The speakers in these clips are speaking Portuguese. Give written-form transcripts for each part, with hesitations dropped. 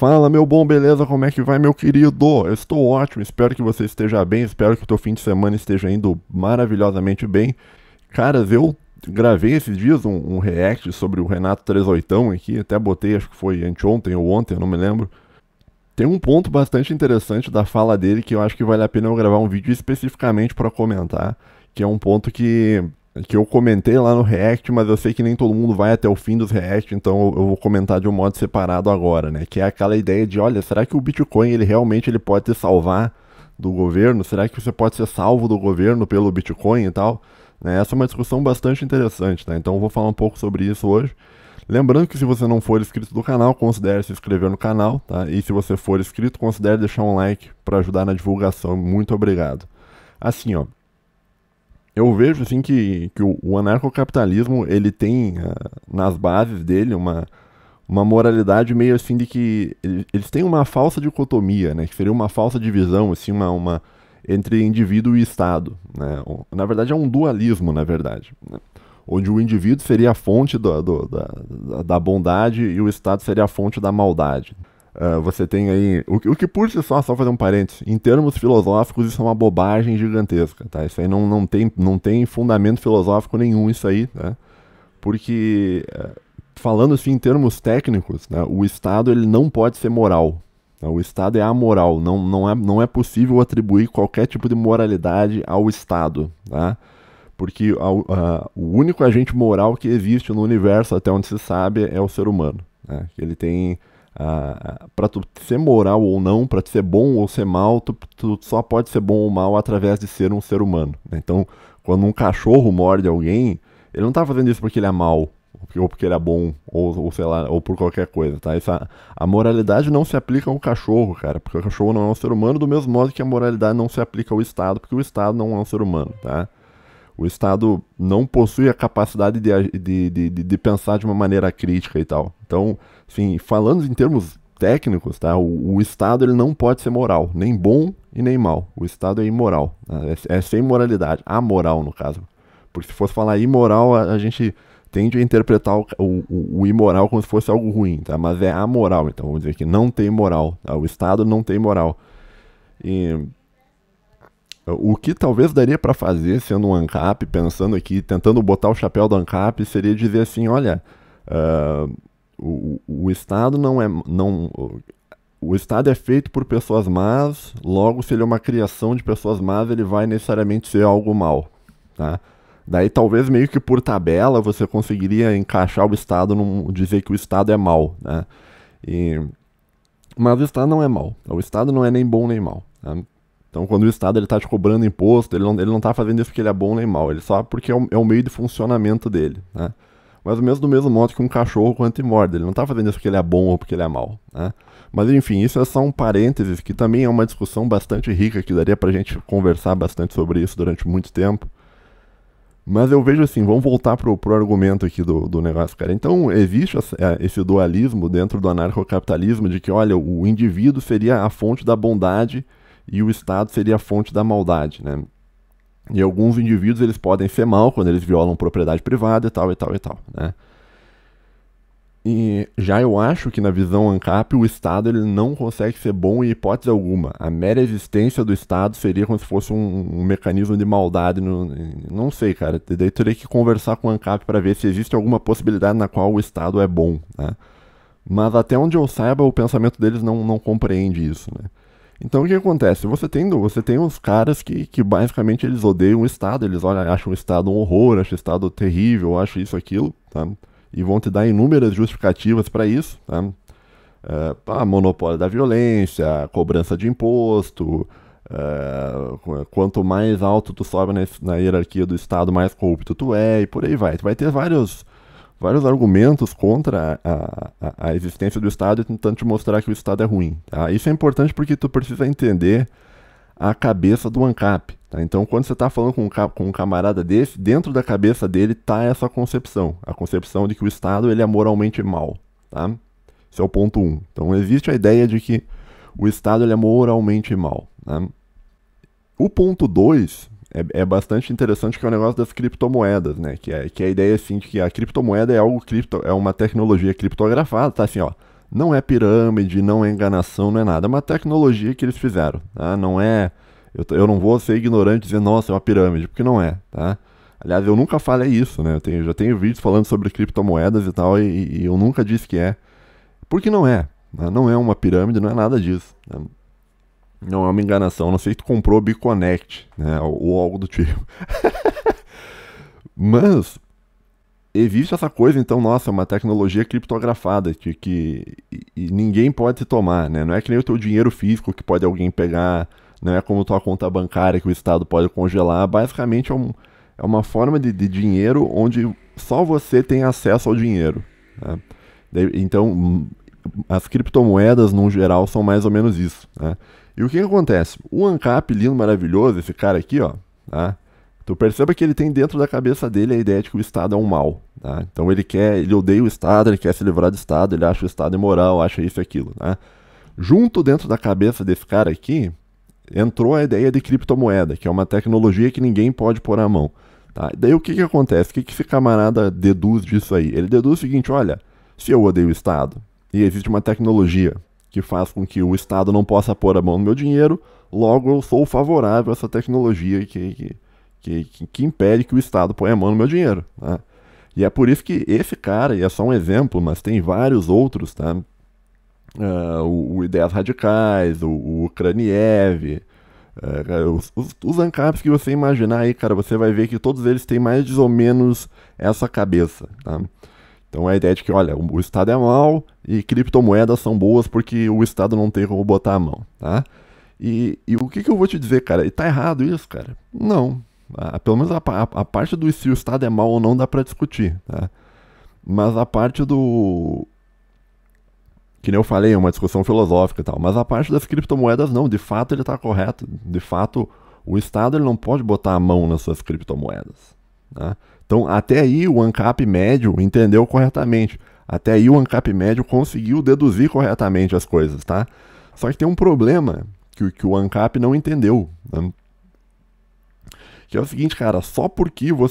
Fala, meu bom, beleza? Como é que vai, meu querido? Eu estou ótimo, espero que você esteja bem, espero que o teu fim de semana esteja indo maravilhosamente bem. Caras, eu gravei esses dias um react sobre o Renato 38 aqui, até botei, acho que foi anteontem ou ontem, eu não me lembro. Tem um ponto bastante interessante da fala dele que eu acho que vale a pena eu gravar um vídeo especificamente para comentar, que é um ponto que eu comentei lá no React, mas eu sei que nem todo mundo vai até o fim dos React, então eu vou comentar de um modo separado agora, né? Que é aquela ideia de, olha, será que o Bitcoin ele realmente ele pode te salvar do governo? Será que você pode ser salvo do governo pelo Bitcoin e tal? Né? Essa é uma discussão bastante interessante, né? Então eu vou falar um pouco sobre isso hoje. Lembrando que se você não for inscrito do canal, considere se inscrever no canal, tá? E se você for inscrito, considere deixar um like para ajudar na divulgação. Muito obrigado. Assim, ó, eu vejo assim que o anarcocapitalismo ele tem nas bases dele uma moralidade meio assim de que eles têm uma falsa dicotomia, né? Que seria uma falsa divisão, assim, uma entre indivíduo e Estado, né? Na verdade é um dualismo, na verdade, né? Onde o indivíduo seria a fonte da bondade e o Estado seria a fonte da maldade. Você tem aí, o que por si só fazer um parênteses, em termos filosóficos isso é uma bobagem gigantesca, tá? Isso aí não tem fundamento filosófico nenhum, isso aí, né? Porque, falando assim em termos técnicos, né, o Estado ele não pode ser moral. Né? O Estado é amoral, não é possível atribuir qualquer tipo de moralidade ao Estado, tá? Porque o único agente moral que existe no universo, até onde se sabe, é o ser humano, né? Ele tem... para tu ser moral ou não, para tu ser bom ou ser mal, tu só pode ser bom ou mal através de ser um ser humano, né? Então, quando um cachorro morde alguém, ele não tá fazendo isso porque ele é mal, ou porque ele é bom, ou sei lá, ou por qualquer coisa, tá? A moralidade não se aplica ao cachorro, cara, porque o cachorro não é um ser humano, do mesmo modo que a moralidade não se aplica ao Estado, porque o Estado não é um ser humano, tá? O Estado não possui a capacidade de pensar de uma maneira crítica e tal. Então, assim, falando em termos técnicos, tá? O Estado ele não pode ser moral, nem bom e nem mal. O Estado é imoral, tá? É sem moralidade, amoral no caso. Porque se fosse falar imoral, a gente tende a interpretar o imoral como se fosse algo ruim, tá? Mas é amoral, então vamos dizer que não tem moral, tá? O Estado não tem moral. E... o que talvez daria para fazer, sendo um ANCAP, pensando aqui, tentando botar o chapéu do ANCAP, seria dizer assim, olha, o Estado não é... o Estado é feito por pessoas más, logo se ele é uma criação de pessoas más, ele vai necessariamente ser algo mal, tá? Daí talvez meio que por tabela você conseguiria encaixar o Estado, dizer que o Estado é mal, né? Mas o Estado não é mal, o Estado não é nem bom nem mal, tá? Então, quando o Estado ele tá te cobrando imposto, ele não tá fazendo isso porque ele é bom nem mal, ele só porque é o meio de funcionamento dele, né? Mas do mesmo modo que um cachorro quando te morde, ele não tá fazendo isso porque ele é bom ou porque ele é mal, né? Mas enfim, isso é só um parênteses, que também é uma discussão bastante rica, que daria pra gente conversar bastante sobre isso durante muito tempo. Mas eu vejo assim, vamos voltar pro argumento aqui do negócio, cara. Então, existe esse dualismo dentro do anarcocapitalismo de que, olha, o indivíduo seria a fonte da bondade e o Estado seria a fonte da maldade, né? E alguns indivíduos eles podem ser mal quando eles violam propriedade privada e tal, e tal, e tal, né? E já eu acho que na visão ANCAP o Estado ele não consegue ser bom em hipótese alguma. A mera existência do Estado seria como se fosse um mecanismo de maldade. Não sei, cara. Daí teria que conversar com o ANCAP para ver se existe alguma possibilidade na qual o Estado é bom, né? Mas até onde eu saiba, o pensamento deles não compreende isso, né? Então o que acontece? Você tem uns caras que basicamente eles odeiam o Estado, eles acham o Estado um horror, acham o Estado terrível, acham isso, aquilo, tá? E vão te dar inúmeras justificativas para isso, tá? Monopólio da violência, cobrança de imposto, quanto mais alto tu sobe na hierarquia do Estado, mais corrupto tu é, e por aí vai. Tu vai ter vários argumentos contra a existência do Estado e tentando te mostrar que o Estado é ruim, tá? Isso é importante porque tu precisa entender a cabeça do ANCAP, tá? Então, quando você está falando com um camarada desse, dentro da cabeça dele tá essa concepção, a concepção de que o Estado ele é moralmente mal, tá? Esse é o ponto 1. Então, existe a ideia de que o Estado ele é moralmente mal, tá? O ponto 2 é bastante interessante, que é o negócio das criptomoedas, né? Que é a ideia assim de que a criptomoeda é algo é uma tecnologia criptografada, tá assim, ó. Não é pirâmide, não é enganação, não é nada. É uma tecnologia que eles fizeram, tá? Não é... Eu não vou ser ignorante e dizer, nossa, é uma pirâmide, porque não é, tá? Aliás, eu nunca falei isso, né? Já tenho vídeos falando sobre criptomoedas e tal, e eu nunca disse que é. Porque não é, né? Não é uma pirâmide, não é nada disso, né? Não é uma enganação, não sei se tu comprou Bitconnect, né? Ou algo do tipo. Mas existe essa coisa, então, nossa, é uma tecnologia criptografada e ninguém pode se tomar, né? Não é que nem o teu dinheiro físico que pode alguém pegar, não é como tua conta bancária que o Estado pode congelar. Basicamente é uma forma de dinheiro onde só você tem acesso ao dinheiro, né? Então, as criptomoedas, no geral, são mais ou menos isso, né? E o que acontece? O ANCAP, lindo, maravilhoso, esse cara aqui, ó, tá? Tu perceba que ele tem dentro da cabeça dele a ideia de que o Estado é um mal, tá? Então ele odeia o Estado, ele quer se livrar do Estado, ele acha o Estado imoral, acha isso e aquilo, tá? Junto dentro da cabeça desse cara aqui, entrou a ideia de criptomoeda, que é uma tecnologia que ninguém pode pôr a mão, tá? Daí o que acontece? O que esse camarada deduz disso aí? Ele deduz o seguinte, olha, se eu odeio o Estado e existe uma tecnologia que faz com que o Estado não possa pôr a mão no meu dinheiro, logo eu sou favorável a essa tecnologia que impede que o Estado ponha a mão no meu dinheiro, tá? E é por isso que esse cara, e é só um exemplo, mas tem vários outros, tá? O Ideias Radicais, o Kraniev, os ANCAPs que você imaginar aí, cara, você vai ver que todos eles têm mais ou menos essa cabeça, tá? Então a ideia de que, olha, o Estado é mau e criptomoedas são boas porque o Estado não tem como botar a mão, tá? E o que eu vou te dizer, cara? E tá errado isso, cara? Não. Pelo menos a parte do se o Estado é mau ou não dá pra discutir, tá? Mas a parte do... Que nem eu falei, é uma discussão filosófica e tal. Mas a parte das criptomoedas não, de fato ele tá correto. De fato, o Estado ele não pode botar a mão nas suas criptomoedas, tá? Então, até aí o ANCAP médio entendeu corretamente. Até aí o ANCAP médio conseguiu deduzir corretamente as coisas, tá? Só que tem um problema que o ANCAP não entendeu, né? Que é o seguinte, cara, só porque o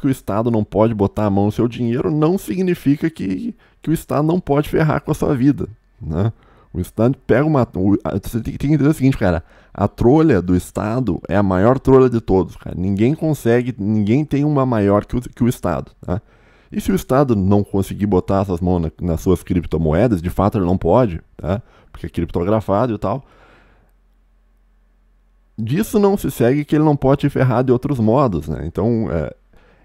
Estado não pode botar a mão no seu dinheiro, não significa que o Estado não pode ferrar com a sua vida, né? O Estado pega você tem que entender o seguinte, cara, a trolha do Estado é a maior trolha de todos, cara. Ninguém tem uma maior que o Estado, tá? E se o Estado não conseguir botar essas mãos nas suas criptomoedas, de fato ele não pode, tá? Porque é criptografado e tal. Disso não se segue que ele não pode te ferrar de outros modos, né? Então,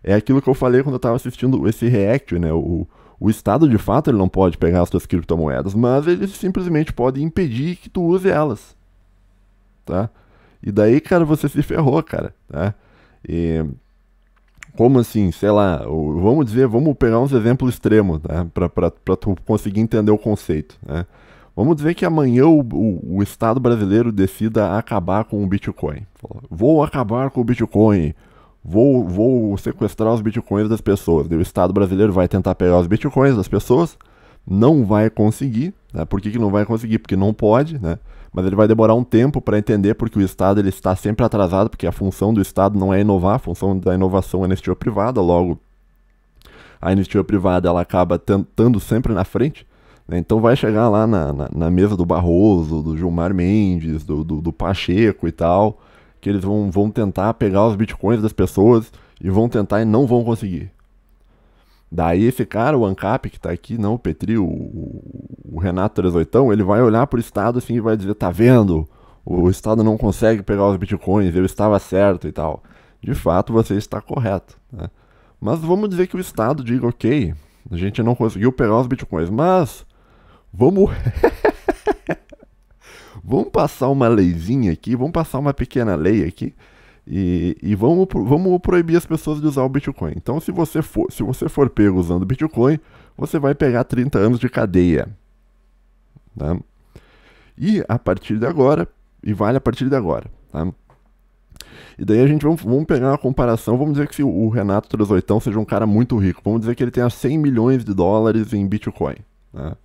é aquilo que eu falei quando eu estava assistindo esse react, né? O Estado, de fato, ele não pode pegar as suas criptomoedas, mas ele simplesmente pode impedir que tu use elas, tá? E daí, cara, você se ferrou, cara, tá? E como assim, sei lá, vamos pegar uns exemplos extremos, tá? Pra tu conseguir entender o conceito, né? Vamos dizer que amanhã o Estado brasileiro decida acabar com o Bitcoin. Vou acabar com o Bitcoin, vou sequestrar os Bitcoins das pessoas. O Estado brasileiro vai tentar pegar os Bitcoins das pessoas, não vai conseguir, né? Por que não vai conseguir? Porque não pode, né? Mas ele vai demorar um tempo para entender, porque o Estado ele está sempre atrasado, porque a função do Estado não é inovar, a função da inovação é a iniciativa privada, logo a iniciativa privada ela acaba estando sempre na frente, né? Então vai chegar lá na mesa do Barroso, do Gilmar Mendes, do Pacheco e tal, que eles vão tentar pegar os bitcoins das pessoas e vão tentar e não vão conseguir. Daí esse cara, o ANCAP, que tá aqui, não o Petri, o Renato Trezoitão, ele vai olhar pro Estado assim e vai dizer, tá vendo? O Estado não consegue pegar os bitcoins, eu estava certo e tal. De fato, você está correto, né? Mas vamos dizer que o Estado diga, ok, a gente não conseguiu pegar os bitcoins, mas vamos... vamos passar uma leizinha aqui, vamos passar uma pequena lei aqui, e vamos proibir as pessoas de usar o Bitcoin. Então, se você for pego usando Bitcoin, você vai pegar 30 anos de cadeia, tá? E a partir de agora, e vale a partir de agora, tá? E daí a gente vamos pegar uma comparação, vamos dizer que se o Renato Trezoitão seja um cara muito rico, vamos dizer que ele tenha 100 milhões de dólares em Bitcoin, tá?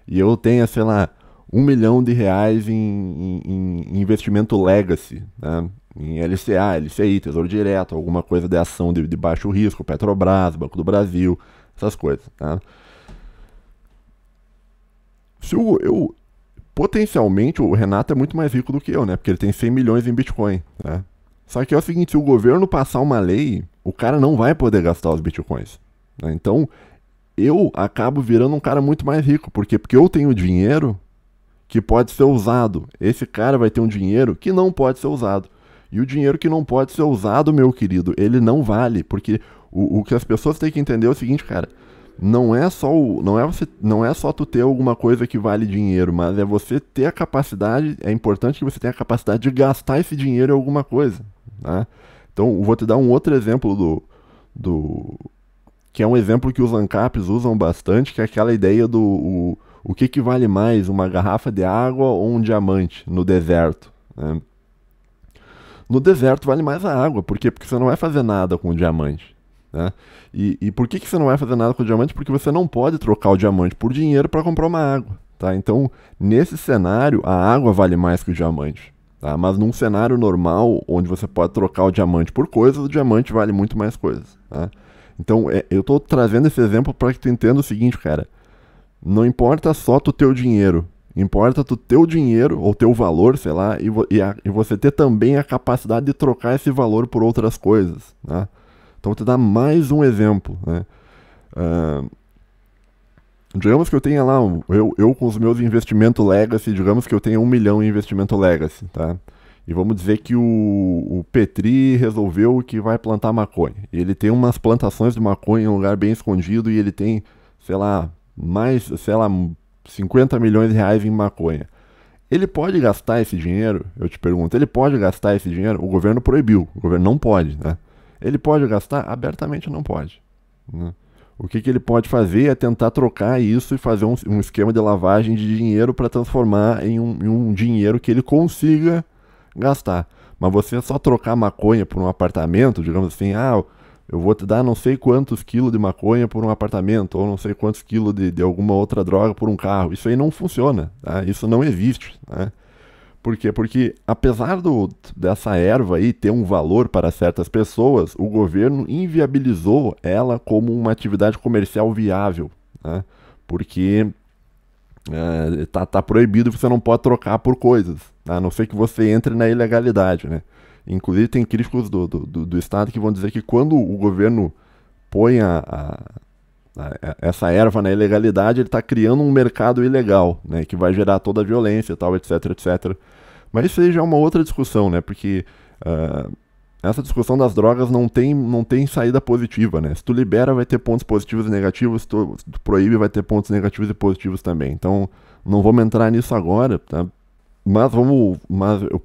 E eu tenha, sei lá, 1 milhão de reais em investimento legacy, né? Em LCA, LCI, Tesouro Direto, alguma coisa de ação de baixo risco, Petrobras, Banco do Brasil, essas coisas, tá? Se potencialmente o Renato é muito mais rico do que eu, né? Porque ele tem 100 milhões em Bitcoin, né? Só que é o seguinte, se o governo passar uma lei, o cara não vai poder gastar os Bitcoins, né? Então, eu acabo virando um cara muito mais rico. Por quê? Porque eu tenho dinheiro que pode ser usado. Esse cara vai ter um dinheiro que não pode ser usado. E o dinheiro que não pode ser usado, meu querido, ele não vale. Porque o que as pessoas têm que entender é o seguinte, cara. Não é só tu ter alguma coisa que vale dinheiro, mas é você ter a capacidade, é importante que você tenha a capacidade de gastar esse dinheiro em alguma coisa, né? Então, eu vou te dar um outro exemplo que é um exemplo que os ANCAPs usam bastante, que é aquela ideia o que vale mais, uma garrafa de água ou um diamante no deserto, né? No deserto vale mais a água. Por quê? Porque você não vai fazer nada com o diamante, né? E por que você não vai fazer nada com o diamante? Porque você não pode trocar o diamante por dinheiro para comprar uma água, tá? Então, nesse cenário, a água vale mais que o diamante, tá? Mas num cenário normal, onde você pode trocar o diamante por coisas, o diamante vale muito mais coisas, tá? Então, eu tô trazendo esse exemplo para que tu entenda o seguinte, cara. Não importa só tu ter o dinheiro. Importa tu ter o dinheiro, ou ter o valor, sei lá, e você ter também a capacidade de trocar esse valor por outras coisas, né? Então, vou te dar mais um exemplo, né? Digamos que eu tenha lá, eu com os meus investimentos legacy, digamos que eu tenha 1 milhão em investimento legacy, tá? E vamos dizer que o Petri resolveu que vai plantar maconha. Ele tem umas plantações de maconha em um lugar bem escondido e ele tem, sei lá, 50 milhões de reais em maconha. Ele pode gastar esse dinheiro? Eu te pergunto, ele pode gastar esse dinheiro? O governo proibiu, o governo não pode, né? Ele pode gastar? Abertamente não pode, né? O que ele pode fazer é tentar trocar isso e fazer um esquema de lavagem de dinheiro para transformar em um dinheiro que ele consiga gastar. Mas você só trocar maconha por um apartamento, digamos assim, eu vou te dar não sei quantos quilos de maconha por um apartamento, ou não sei quantos quilos de alguma outra droga por um carro. Isso aí não funciona, tá? Isso não existe, né? Por quê? Porque apesar dessa erva aí ter um valor para certas pessoas, o governo inviabilizou ela como uma atividade comercial viável, né? Porque tá proibido, você não pode trocar por coisas, tá? A não ser que você entre na ilegalidade, né? Inclusive tem críticos do Estado que vão dizer que quando o governo põe essa erva na ilegalidade, ele está criando um mercado ilegal, né? Que vai gerar toda a violência e tal, etc, etc. Mas isso aí já é uma outra discussão, né? Porque essa discussão das drogas não tem saída positiva, né? Se tu libera, vai ter pontos positivos e negativos. Se tu proíbe, vai ter pontos negativos e positivos também. Então, não vamos entrar nisso agora, tá?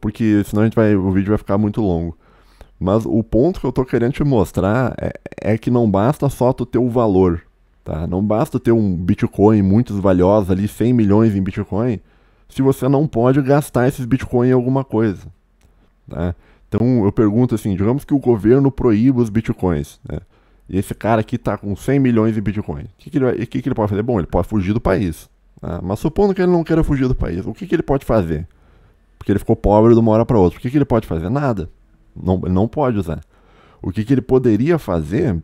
Porque senão o vídeo vai ficar muito longo. Mas o ponto que eu tô querendo te mostrar é que não basta só tu ter o valor, tá? Não basta ter um Bitcoin muito valioso ali, 100 milhões em Bitcoin, se você não pode gastar esses Bitcoin em alguma coisa, tá? Então eu pergunto assim, digamos que o governo proíba os Bitcoins, né? E esse cara aqui tá com 100 milhões em Bitcoin. O que ele pode fazer? Bom, ele pode fugir do país. Mas supondo que ele não queira fugir do país, o que ele pode fazer? Porque ele ficou pobre de uma hora para outra. O que ele pode fazer? Nada. Ele não pode usar. O que ele poderia fazer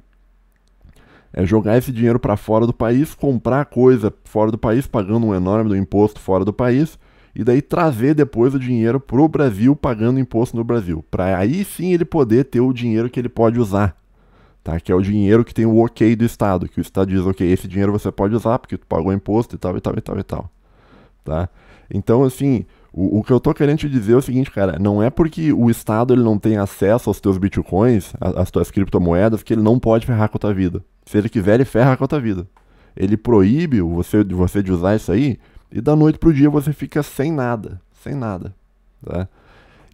é jogar esse dinheiro para fora do país, comprar coisa fora do país, pagando um enorme do imposto fora do país, e daí trazer depois o dinheiro pro Brasil, pagando imposto no Brasil. Para aí sim ele poder ter o dinheiro que ele pode usar. Tá? Que é o dinheiro que tem o ok do Estado, que o Estado diz, ok, esse dinheiro você pode usar porque tu pagou imposto e tal, e tal, e tal, e tal. Tá? Então, assim, o que eu tô querendo te dizer é o seguinte, cara, não é porque o Estado ele não tem acesso aos teus bitcoins, às tuas criptomoedas, que ele não pode ferrar com a tua vida. Se ele quiser, ele ferra com a tua vida. Ele proíbe você de usar isso aí, e da noite pro dia você fica sem nada, tá?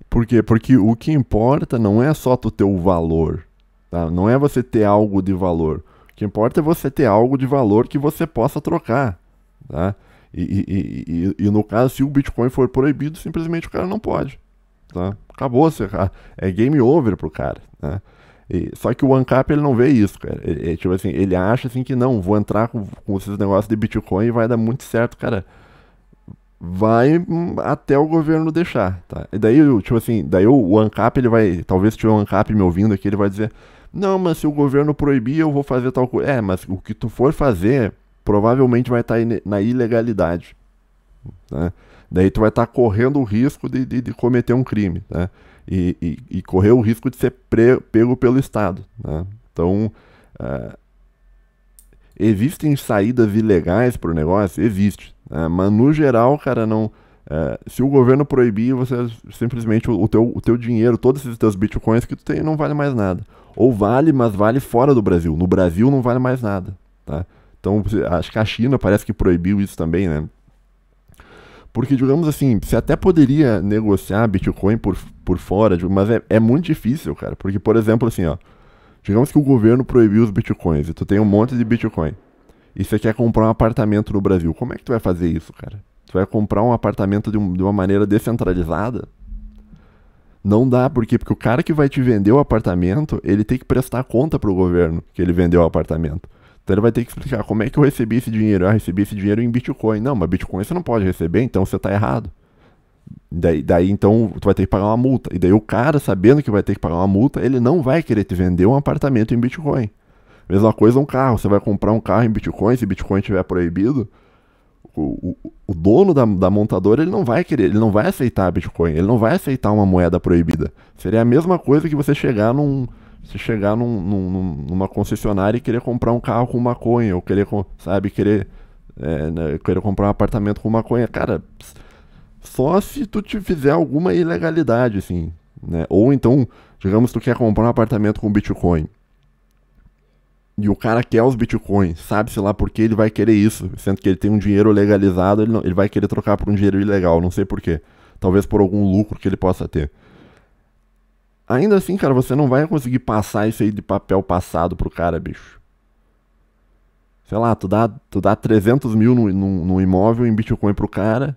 Por quê? Porque o que importa não é só tu ter o valor, tá? Não é você ter algo de valor. O que importa é você ter algo de valor que você possa trocar, tá? E no caso, se o Bitcoin for proibido, simplesmente o cara não pode, tá? Acabou, é game over pro cara, né? Só que o ANCAP ele não vê isso, cara. Tipo assim, ele acha assim que não, vou entrar com esses negócios de Bitcoin e vai dar muito certo, cara. Vai até o governo deixar, tá? E daí, tipo assim, o ANCAP ele vai, talvez se tiver um ANCAP me ouvindo aqui, ele vai dizer, não, mas se o governo proibir, eu vou fazer tal coisa. Mas o que tu for fazer provavelmente vai estar na ilegalidade, né? Daí tu vai estar correndo o risco de cometer um crime, né? E correr o risco de ser pego pelo Estado, né? Então, existem saídas ilegais para o negócio? Existe, né? Mas no geral, cara, não... se o governo proibir, você simplesmente o teu dinheiro, todos esses teus bitcoins que tu tem, não vale mais nada. Ou vale, mas vale fora do Brasil. No Brasil não vale mais nada, tá? Então, acho que a China parece que proibiu isso também, né? Porque, digamos assim, você até poderia negociar Bitcoin por fora, mas é muito difícil, cara. Porque, por exemplo, assim, ó, digamos que o governo proibiu os Bitcoins e tu tem um monte de Bitcoin. E você quer comprar um apartamento no Brasil. Como é que tu vai fazer isso, cara? Tu vai comprar um apartamento de uma maneira descentralizada? Não dá, por quê? Porque o cara que vai te vender o apartamento, ele tem que prestar conta pro governo que ele vendeu o apartamento. Então ele vai ter que explicar como é que eu recebi esse dinheiro. Ah, recebi esse dinheiro em Bitcoin. Não, mas Bitcoin você não pode receber, então você tá errado. Daí então tu vai ter que pagar uma multa. E daí o cara, sabendo que vai ter que pagar uma multa, ele não vai querer te vender um apartamento em Bitcoin. Mesma coisa um carro. Você vai comprar um carro em Bitcoin, se Bitcoin estiver proibido, o dono da montadora, ele não vai querer, ele não vai aceitar Bitcoin, ele não vai aceitar uma moeda proibida. Seria a mesma coisa que você chegar numa concessionária e querer comprar um carro com maconha, ou querer, sabe, querer comprar um apartamento com maconha. Cara, só se tu te fizer alguma ilegalidade, assim, né? Ou então, digamos, tu quer comprar um apartamento com Bitcoin. E o cara quer os bitcoins, sabe-se lá por que ele vai querer isso, sendo que ele tem um dinheiro legalizado, ele vai querer trocar por um dinheiro ilegal, não sei por quê. Talvez por algum lucro que ele possa ter. Ainda assim, cara, você não vai conseguir passar isso aí de papel passado pro cara, bicho. Sei lá, tu dá 300 mil num imóvel em Bitcoin pro cara,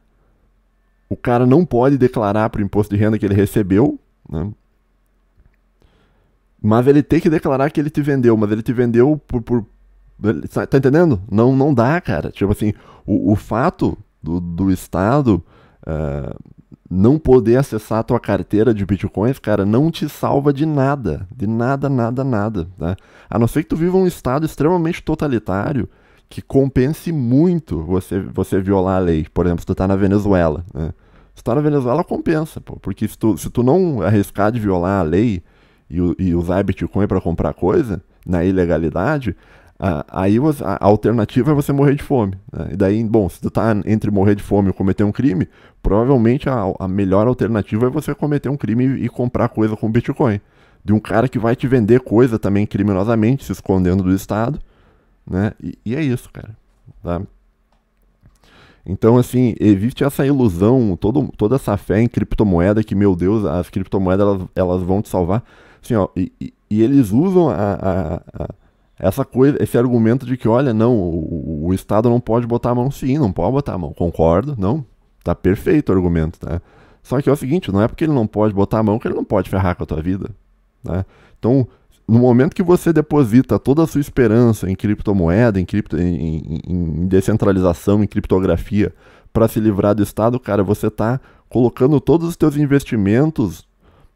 o cara não pode declarar pro imposto de renda que ele recebeu, né? Mas ele tem que declarar que ele te vendeu, mas ele te vendeu tá entendendo? Não dá, cara. Tipo assim, o fato do Estado não poder acessar a tua carteira de bitcoins, cara, não te salva de nada. De nada, nada, nada. Tá? A não ser que tu viva um Estado extremamente totalitário que compense muito você violar a lei. Por exemplo, se tu tá na Venezuela, né? Se tu tá na Venezuela, compensa, pô. Porque se tu não arriscar de violar a lei e usar Bitcoin para comprar coisa, na ilegalidade, aí a alternativa é você morrer de fome, né? E daí, bom, se tu tá entre morrer de fome ou cometer um crime, provavelmente a melhor alternativa é você cometer um crime e comprar coisa com Bitcoin. De um cara que vai te vender coisa também criminosamente, se escondendo do Estado, né? E é isso, cara. Tá? Então, assim, existe essa ilusão, toda essa fé em criptomoeda que, meu Deus, as criptomoedas elas vão te salvar. Assim, ó, e eles usam essa coisa, esse argumento de que, olha, não, o Estado não pode botar a mão. Sim, não pode botar a mão. Concordo, não. Tá perfeito o argumento, tá? Só que é o seguinte, não é porque ele não pode botar a mão que ele não pode ferrar com a tua vida, tá? Então, no momento que você deposita toda a sua esperança em criptomoeda, em descentralização, em criptografia, para se livrar do Estado, cara, você tá colocando todos os teus investimentos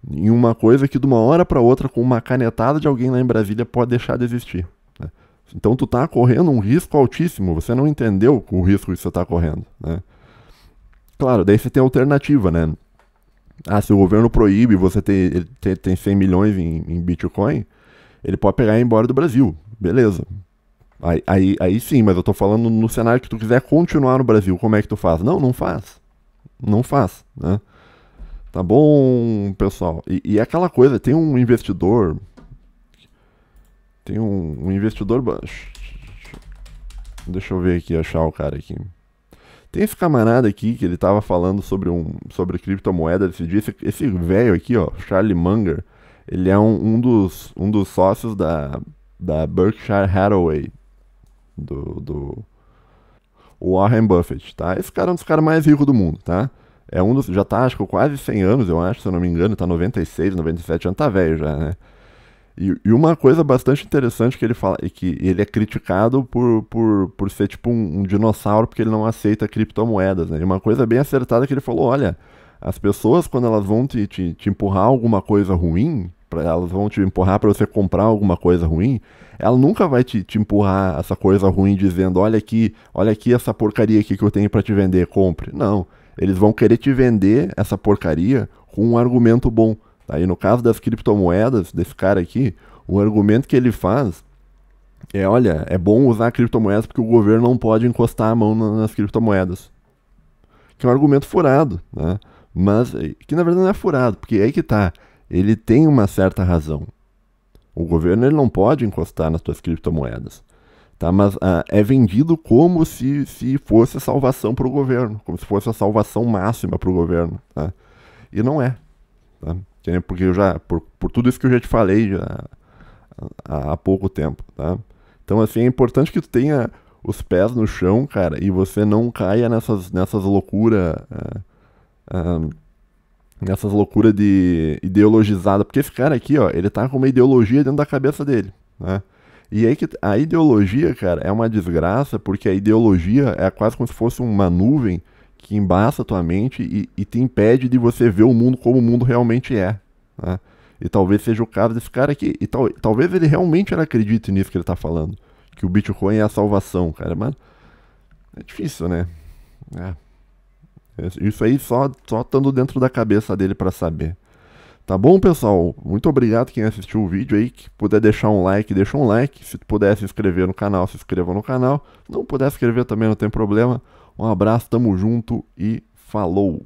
em uma coisa que de uma hora para outra, com uma canetada de alguém lá em Brasília, pode deixar de existir, né? Então tu tá correndo um risco altíssimo, você não entendeu o risco que você tá correndo, né? Claro, daí você tem alternativa, né? Ah, se o governo proíbe você tem 100 milhões em Bitcoin, ele pode pegar e ir embora do Brasil, beleza. Aí sim, mas eu tô falando no cenário que tu quiser continuar no Brasil, como é que tu faz? Não faz. Não faz, né? Tá bom, pessoal? E aquela coisa, tem um investidor. Tem um investidor. Deixa eu ver aqui, achar o cara aqui. Tem esse camarada aqui que ele tava falando sobre criptomoeda esse dia. Esse velho aqui, ó, Charlie Munger, ele é um dos sócios da Berkshire Hathaway, do Warren Buffett, tá? Esse cara é um dos caras mais ricos do mundo, tá? É um dos, já tá, acho que quase 100 anos, eu acho, se eu não me engano, tá 96, 97 anos, tá velho já, né? E uma coisa bastante interessante que ele fala, é que ele é criticado por ser tipo um dinossauro, porque ele não aceita criptomoedas, né? E uma coisa bem acertada que ele falou, olha, as pessoas quando elas vão te empurrar alguma coisa ruim, elas vão te empurrar para você comprar alguma coisa ruim, ela nunca vai te empurrar essa coisa ruim dizendo, olha aqui essa porcaria aqui que eu tenho para te vender, compre. Não, eles vão querer te vender essa porcaria com um argumento bom. Tá? E no caso das criptomoedas, desse cara aqui, o argumento que ele faz é, olha, é bom usar criptomoedas porque o governo não pode encostar a mão nas criptomoedas. Que é um argumento furado, né? Mas que na verdade não é furado, porque é aí que tá. Ele tem uma certa razão. O governo ele não pode encostar nas suas criptomoedas. Tá? Mas é vendido como se fosse a salvação para o governo, como se fosse a salvação máxima para o governo. Tá? E não é. Tá? Porque eu já, por tudo isso que eu já te falei já, há pouco tempo. Tá? Então, assim, é importante que tu tenha os pés no chão, cara, e você não caia nessas loucuras. Nessas loucuras de ideologizada. Porque esse cara aqui, ó, ele tá com uma ideologia dentro da cabeça dele, né? E aí que a ideologia, cara, é uma desgraça, porque a ideologia é quase como se fosse uma nuvem que embaça a tua mente e te impede de você ver o mundo como o mundo realmente é, né? E talvez seja o caso desse cara aqui. E talvez ele realmente acredite nisso que ele tá falando. Que o Bitcoin é a salvação, cara. Mas é difícil, né? É. Isso aí só estando dentro da cabeça dele pra saber. Tá bom, pessoal? Muito obrigado quem assistiu o vídeo aí. Que puder deixar um like, deixa um like. Se puder se inscrever no canal, se inscreva no canal. Se não puder se inscrever também, não tem problema. Um abraço, tamo junto e falou!